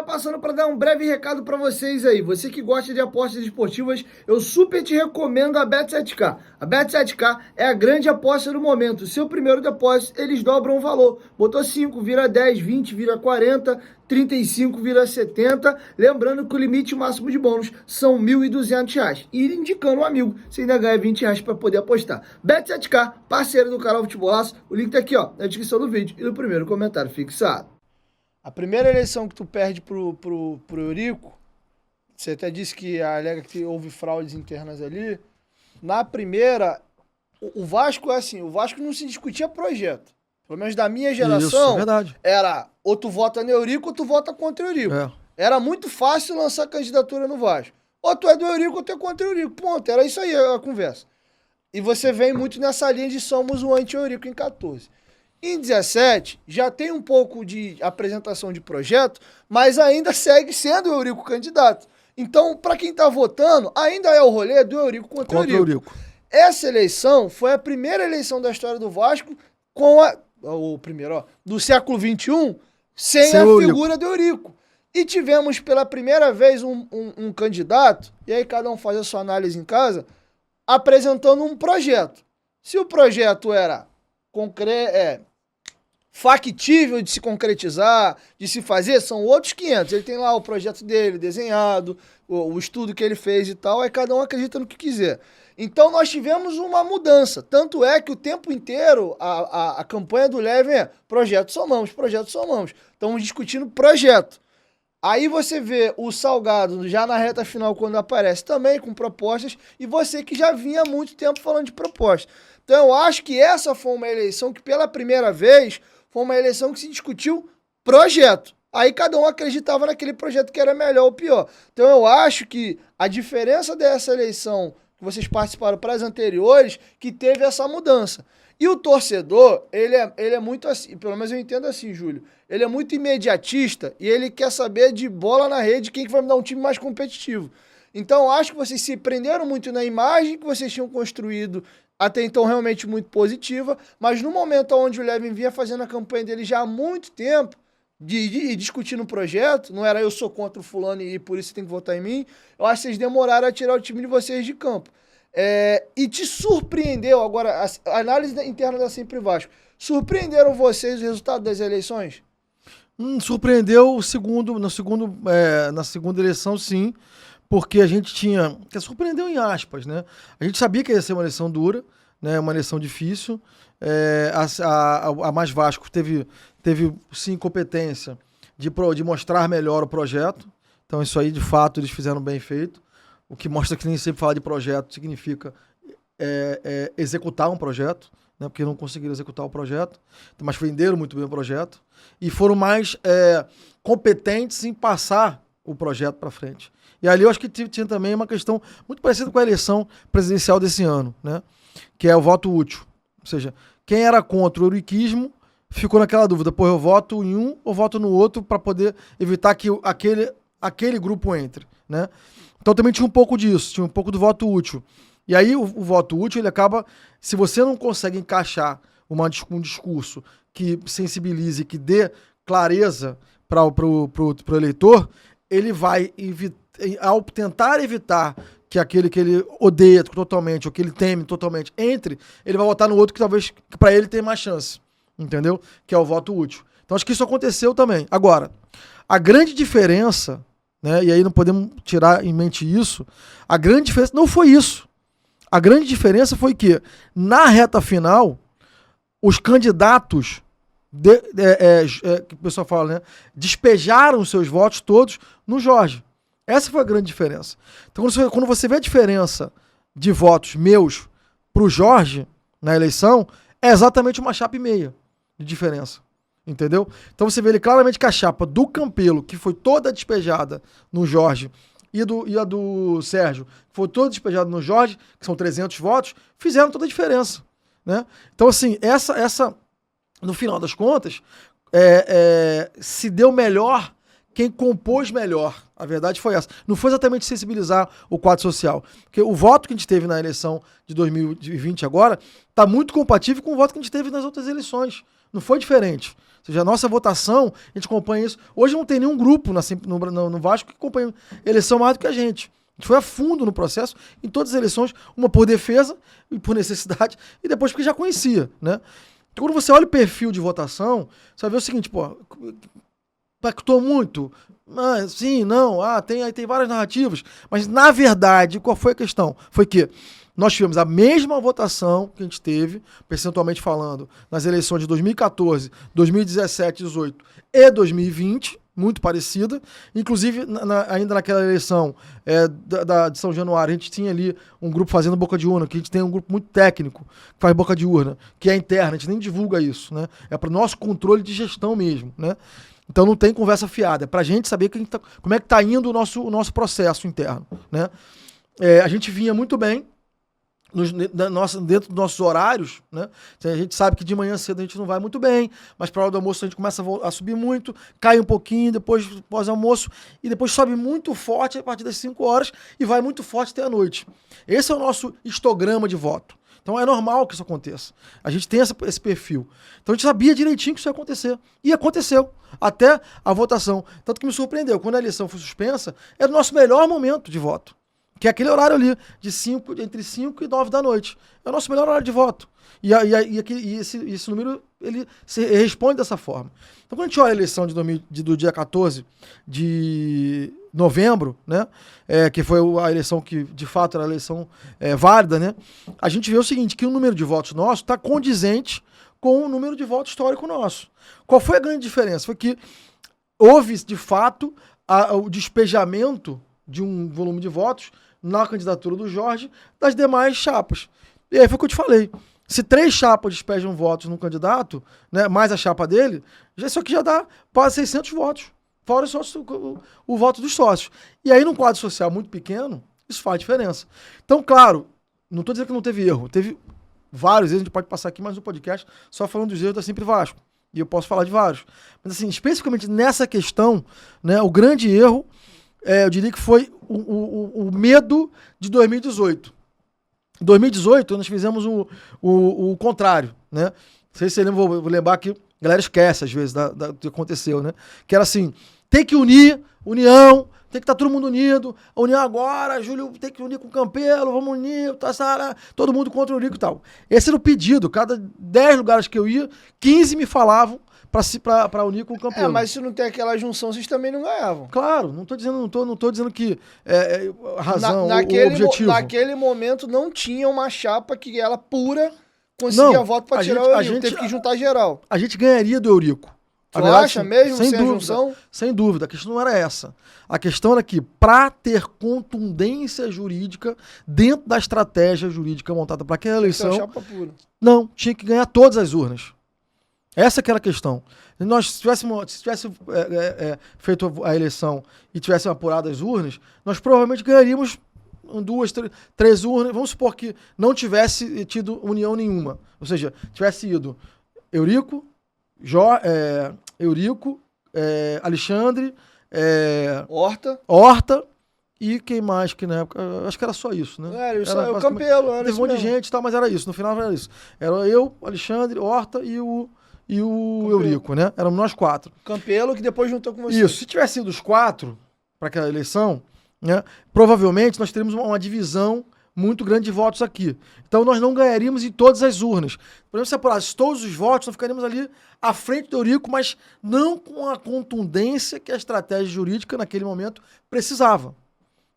galera, passando para dar um breve recado para vocês aí. Você que gosta de apostas esportivas, eu super te recomendo a Bet7k. A Bet7k é a grande aposta do momento. Seu primeiro depósito, eles dobram o valor. Botou 5, vira 10, 20, vira 40, 35, vira 70. Lembrando que o limite máximo de bônus são R$ 1.200. E indicando um amigo, você ainda ganha R$ 20 para poder apostar. Bet7k, parceiro do canal Futebolaço. O link tá aqui, ó, na descrição do vídeo e no primeiro comentário fixado. A primeira eleição que tu perde pro Eurico, você até disse que alega que houve fraudes internas ali. Na primeira, o Vasco é assim, o Vasco não se discutia projeto. Pelo menos da minha geração, Isso, verdade. era ou tu vota no Eurico ou tu vota contra o Eurico. É. Era muito fácil lançar candidatura no Vasco. Ou tu é do Eurico ou tu é contra o Eurico. Ponto, era isso aí a conversa. E você vem muito nessa linha de somos o anti-Eurico em 14. Em 17, já tem um pouco de apresentação de projeto, mas ainda segue sendo o Eurico candidato. Então, para quem tá votando, ainda é o rolê do Eurico contra o Eurico. Essa eleição foi a primeira eleição da história do Vasco com do século XXI, sem a figura do Eurico. E tivemos pela primeira vez um candidato, e aí cada um faz a sua análise em casa, apresentando um projeto. Se o projeto era factível de se concretizar, de se fazer, são outros 500. Ele tem lá o projeto dele desenhado, o estudo que ele fez e tal, aí cada um acredita no que quiser. Então nós tivemos uma mudança, tanto é que o tempo inteiro a campanha do Levin é projeto somamos, projeto somamos. Estamos discutindo projeto. Aí você vê o Salgado já na reta final quando aparece também com propostas e você que já vinha há muito tempo falando de propostas. Então eu acho que essa foi uma eleição que pela primeira vez foi uma eleição que se discutiu projeto. Aí cada um acreditava naquele projeto que era melhor ou pior. Então eu acho que a diferença dessa eleição que vocês participaram para as anteriores, que teve essa mudança. E o torcedor, ele é muito assim, pelo menos eu entendo assim, Júlio, ele é muito imediatista e ele quer saber de bola na rede quem que vai me dar um time mais competitivo. Então eu acho que vocês se prenderam muito na imagem que vocês tinham construído até então realmente muito positiva, mas no momento onde o Levin vinha fazendo a campanha dele já há muito tempo, de discutindo o projeto, não era eu sou contra o fulano e por isso você tem que votar em mim, eu acho que vocês demoraram a tirar o time de vocês de campo. E te surpreendeu, agora, a análise interna da Sempre Vasco, surpreenderam vocês o resultado das eleições? Surpreendeu na segunda eleição, sim, porque a gente tinha, surpreendeu em aspas, né? A gente sabia que ia ser uma eleição dura, né? Uma eleição difícil. A Mais Vasco teve sim competência de mostrar melhor o projeto. Então isso aí, de fato, eles fizeram bem feito. O que mostra que nem sempre falar de projeto significa executar um projeto, né? Porque não conseguiram executar o projeto, mas venderam muito bem o projeto e foram mais competentes em passar o projeto para frente. E ali eu acho que tinha também uma questão muito parecida com a eleição presidencial desse ano, né? Que é o voto útil. Ou seja, quem era contra o euriquismo ficou naquela dúvida, eu voto em um ou voto no outro para poder evitar que aquele grupo entre, né? Então também tinha um pouco disso, tinha um pouco do voto útil. E aí o voto útil, ele acaba, se você não consegue encaixar um discurso que sensibilize, que dê clareza para o eleitor, ele vai ao tentar evitar que aquele que ele odeia totalmente, ou que ele teme totalmente, entre, ele vai votar no outro que talvez para ele tenha mais chance, entendeu? Que é o voto útil. Então acho que isso aconteceu também. Agora, a grande diferença, né, e aí não podemos tirar em mente isso, a grande diferença não foi isso. A grande diferença foi que, na reta final, os candidatos, que o pessoal fala, né, despejaram seus votos todos no Jorge. Essa foi a grande diferença. Então, quando você vê a diferença de votos meus pro Jorge na eleição, é exatamente uma chapa e meia de diferença. Entendeu? Então você vê ele claramente que a chapa do Campelo, que foi toda despejada no Jorge, e a do Sérgio, que foi toda despejada no Jorge, que são 300 votos, fizeram toda a diferença. Né? Então, assim, essa no final das contas, se deu melhor quem compôs melhor. A verdade foi essa. Não foi exatamente sensibilizar o quadro social. Porque o voto que a gente teve na eleição de 2020 agora está muito compatível com o voto que a gente teve nas outras eleições. não foi diferente. Ou seja, a nossa votação, a gente acompanha isso. Hoje não tem nenhum grupo no Vasco que acompanha eleição mais do que a gente. A gente foi a fundo no processo, em todas as eleições, uma por defesa e por necessidade, e depois porque já conhecia, né? Então, quando você olha o perfil de votação, você vai ver o seguinte, pô, impactou muito? Ah, sim, não, tem várias narrativas, mas na verdade, qual foi a questão? Foi que nós tivemos a mesma votação que a gente teve, percentualmente falando, nas eleições de 2014, 2017, 2018 e 2020, muito parecida. Inclusive, ainda naquela eleição de São Januário, a gente tinha ali um grupo fazendo boca de urna, que a gente tem um grupo muito técnico que faz boca de urna, que é interna, a gente nem divulga isso, né? É para o nosso controle de gestão mesmo, né? Então não tem conversa fiada, é para a gente saber como é que está indo o nosso processo interno, né? A gente vinha muito bem, dentro dos nossos horários, né? A gente sabe que de manhã cedo a gente não vai muito bem, mas para a hora do almoço a gente começa a subir muito, cai um pouquinho, depois pós-almoço, e depois sobe muito forte a partir das 5 horas e vai muito forte até a noite. Esse é o nosso histograma de voto. Então é normal que isso aconteça. A gente tem esse perfil. Então a gente sabia direitinho que isso ia acontecer. E aconteceu. Até a votação. Tanto que me surpreendeu. Quando a eleição foi suspensa, era o nosso melhor momento de voto. Que é aquele horário ali, entre 5 e 9 da noite. É o nosso melhor horário de voto. E esse número, ele se responde dessa forma. Então, quando a gente olha a eleição do dia 14 de novembro, né, que foi a eleição que, de fato, era a eleição válida, né, a gente vê o seguinte, que o número de votos nosso está condizente com o número de votos histórico nosso. Qual foi a grande diferença? Foi que houve, de fato, o despejamento de um volume de votos na candidatura do Jorge das demais chapas. E aí foi o que eu te falei. Se 3 chapas despejam votos num candidato, né, mais a chapa dele, isso aqui já dá quase 600 votos. Fora o voto dos sócios. E aí, num quadro social muito pequeno, isso faz diferença. Então, claro, não estou dizendo que não teve erro. Teve vários erros, a gente pode passar aqui mais um podcast só falando dos erros da Sempre Vasco. E eu posso falar de vários. Mas, assim, especificamente nessa questão, né, o grande erro, eu diria que foi o medo de 2018. Em 2018, nós fizemos o contrário, né? Não sei se você lembra, vou lembrar que a galera esquece, às vezes, do que aconteceu, né? Que era assim, tem que unir, união, tem que estar todo mundo unido, a união agora, Júlio tem que unir com o Campelo, vamos unir, todo mundo contra o Eurico e tal. Esse era o pedido, cada 10 lugares que eu ia, 15 me falavam para unir com o Campelo. Mas se não tem aquela junção, vocês também não ganhavam. Claro, não tô dizendo que a razão, o objetivo. Naquele momento não tinha uma chapa que ela pura conseguia voto para tirar o Eurico, teve que juntar geral. A gente ganharia do Eurico. Tu acha mesmo, sem a junção? Sem dúvida, a questão não era essa. A questão era que, para ter contundência jurídica dentro da estratégia jurídica montada para aquela eleição, chapa pura. Não, tinha que ganhar todas as urnas. Essa que era a questão. Se tivesse feito a eleição e tivéssemos apurado as urnas, nós provavelmente ganharíamos 2, 3 urnas. Vamos supor que não tivesse tido união nenhuma. Ou seja, tivesse ido Eurico, Alexandre, Horta e quem mais que na época... Acho que era só isso, né? Era o Campelo. Teve um monte de gente e tal, mas era isso. No final era isso. Era eu, Alexandre, Horta e o Eurico, né? Éramos nós 4. Campelo, que depois juntou com você. Isso. Se tivesse sido os 4 para aquela eleição, né, provavelmente nós teríamos uma divisão muito grande de votos aqui. Então nós não ganharíamos em todas as urnas. Por exemplo, se apurasse todos os votos, nós ficaríamos ali à frente do Eurico, mas não com a contundência que a estratégia jurídica naquele momento precisava.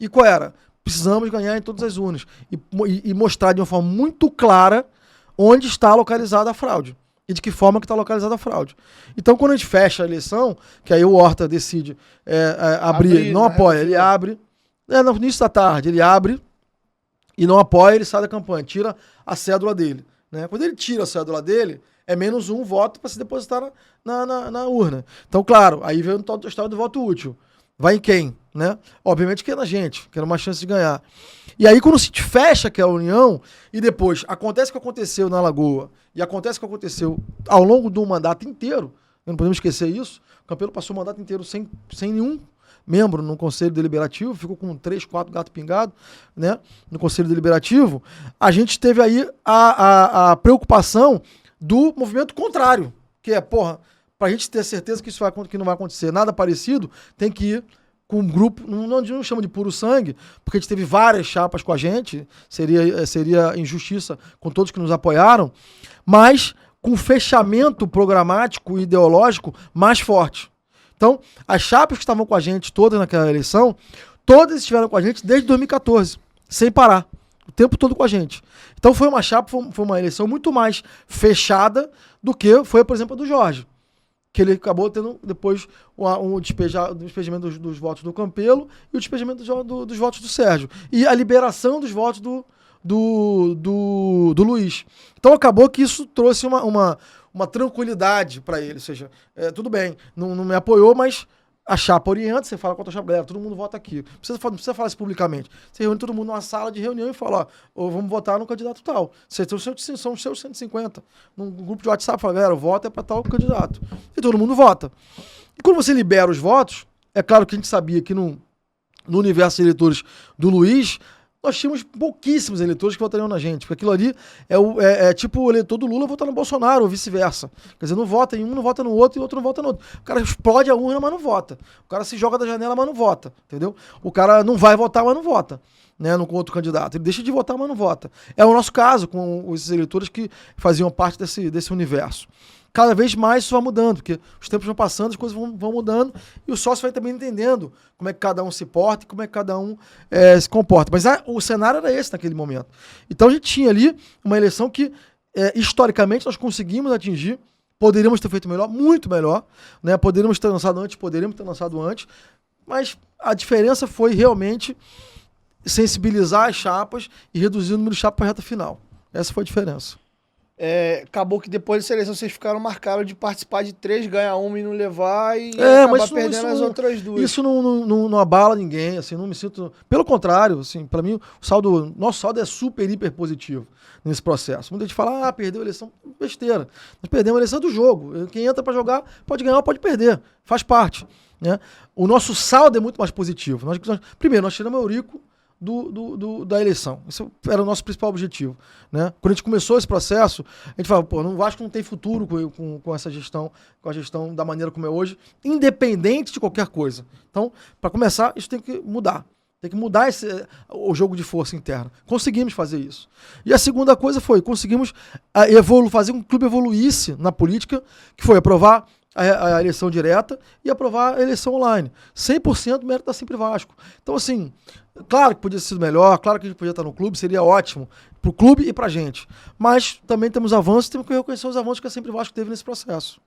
E qual era? Precisamos ganhar em todas as urnas. E mostrar de uma forma muito clara onde está localizada a fraude. E de que forma que está localizada a fraude. Então, quando a gente fecha a eleição, que aí o Horta decide abrir, não apoia, ele abre, no início da tarde, ele abre e não apoia, ele sai da campanha, tira a cédula dele. Né? Quando ele tira a cédula dele, é menos um voto para se depositar na urna. Então, claro, aí vem a história do voto útil. Vai em quem? Né? Obviamente que é na gente, que era uma chance de ganhar. E aí, quando se fecha aquela união, e depois acontece o que aconteceu na Lagoa, e acontece o que aconteceu ao longo do mandato inteiro, não podemos esquecer isso, o Campelo passou o mandato inteiro sem nenhum membro no Conselho Deliberativo, ficou com 3, 4 gato pingado, né, no Conselho Deliberativo, a gente teve aí a preocupação do movimento contrário. que é, porra, pra gente ter certeza que isso que não vai acontecer nada parecido, tem que ir com um grupo, não chama de puro sangue, porque a gente teve várias chapas com a gente, seria injustiça com todos que nos apoiaram, mas com fechamento programático e ideológico mais forte. Então, as chapas que estavam com a gente todas naquela eleição, todas estiveram com a gente desde 2014, sem parar, o tempo todo com a gente. Então foi uma chapa, foi uma eleição muito mais fechada do que foi, por exemplo, a do Jorge, que ele acabou tendo depois o despejamento dos votos do Campelo e o despejamento dos votos do Sérgio. E a liberação dos votos do Luiz. Então acabou que isso trouxe uma tranquilidade para ele. Ou seja, tudo bem, não me apoiou, mas a chapa orienta, você fala com a tua chapa, galera, todo mundo vota aqui. Não precisa falar isso publicamente. Você reúne todo mundo numa sala de reunião e fala, vamos votar no candidato tal. São os seus 150. Num grupo de WhatsApp, fala, galera, o voto é para tal candidato. E todo mundo vota. E quando você libera os votos, é claro que a gente sabia que no universo de eleitores do Luiz, nós tínhamos pouquíssimos eleitores que votariam na gente, porque aquilo ali é tipo o eleitor do Lula votar no Bolsonaro, ou vice-versa. Quer dizer, não vota em um, não vota no outro, e o outro não vota no outro. O cara explode a urna, mas não vota. O cara se joga da janela, mas não vota, entendeu? O cara não vai votar, mas não vota, né, com outro candidato. Ele deixa de votar, mas não vota. É o nosso caso com os eleitores que faziam parte desse universo. Cada vez mais isso vai mudando, porque os tempos vão passando, as coisas vão mudando, e o sócio vai também entendendo como é que cada um se porta e como é que cada um se comporta. Mas o cenário era esse naquele momento. Então a gente tinha ali uma eleição que, historicamente, nós conseguimos atingir, poderíamos ter feito melhor, muito melhor, né? Poderíamos ter lançado antes, mas a diferença foi realmente sensibilizar as chapas e reduzir o número de chapas para a reta final. Essa foi a diferença. Acabou que depois dessa eleição vocês ficaram marcados de participar de 3, ganhar uma e não levar e acabar perdendo as outras 2. Isso não abala ninguém, assim, não me sinto... Pelo contrário, assim, para mim, nosso saldo é super, hiper positivo nesse processo. Muita gente fala, perdeu a eleição, besteira. Nós perdemos a eleição do jogo. Quem entra para jogar pode ganhar ou pode perder, faz parte, né? O nosso saldo é muito mais positivo. Primeiro, nós tiramos o Eurico da eleição. Esse era o nosso principal objetivo, né? Quando a gente começou esse processo, a gente falava, o Vasco não tem futuro com essa gestão, com a gestão da maneira como é hoje, independente de qualquer coisa. Então, para começar, isso tem que mudar. Tem que mudar o jogo de força interna. Conseguimos fazer isso. E a segunda coisa foi, conseguimos fazer com que o clube evoluísse na política, que foi aprovar a eleição direta e aprovar a eleição online. 100% mérito da Sempre Vasco. Então, assim, claro que podia ter sido melhor, claro que a gente podia estar no clube, seria ótimo para o clube e para a gente. Mas também temos avanços, temos que reconhecer os avanços que a Sempre Vasco teve nesse processo.